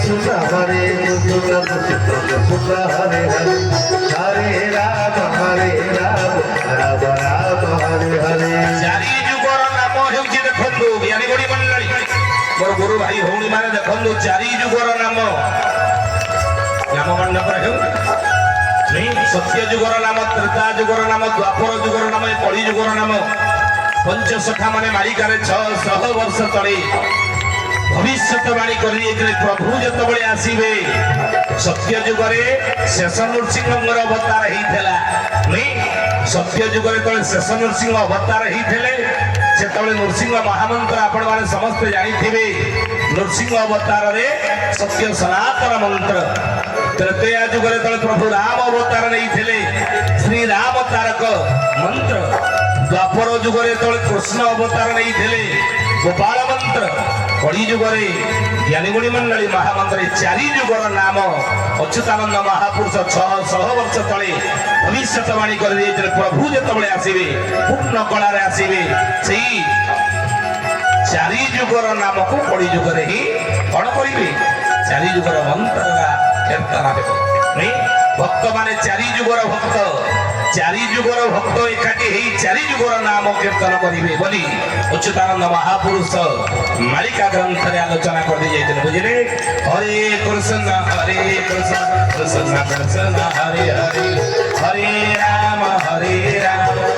सुना हरे सुना सुना हरे हरे हरे राम राम राम हरे हरे चारि जुगर नाम हेउछि देखंतु ज्ञानी गुडी मंडळी मोर गुरु भाई भौणी माने देखंतु चारि जुगर नाम मंडप हेउ नहीं सत्य जुगर नाम त्रेता जुगर नाम द्वापर जुगर नाम कली जुगर नाम पंचसखा माने मालिकारे 600 वर्ष तले भविष्यवाणी कर प्रभु जिते आसवे सत्य जुगरे शेष नृसिंह अवतार होता सत्य जुगरे तले शेष नृसिंह अवतार होते से नृसिंह महामंत्र आपण मैंने समस्ते जानी नृसिंह अवतार रे सत्य सनातन मंत्र तृतीया जुगरे तले प्रभु राम अवतार नहीं श्री राम तारक मंत्र द्वापर जुगरे तले कृष्ण अवतार नहीं गोपाल मंत्र कली जुगरे ज्ञानीगुणी मंडली महामंत्र चारि जुगर नाम अच्युतानंद महापुरुष 600 वर्ष तले भविष्यवाणी कर प्रभु जिते आसवे पूर्ण कलार आसवे से चारि जुगर नाम को कली जुगरे ही कौन करेंगे चारि जुगर मंत्र कीर्तन नहीं भक्त माने चारि जुगर भक्त चारि जुगर भक्त एकाठी ही चारि जुगर नाम कीर्तन करेंगे बोली अच्युतानंद महापुरुष मालिका ग्रंथ रे आलोचना कर दी जाइए बुझले हरे कृष्ण कृष्ण कृष्ण हरे हरे हरे राम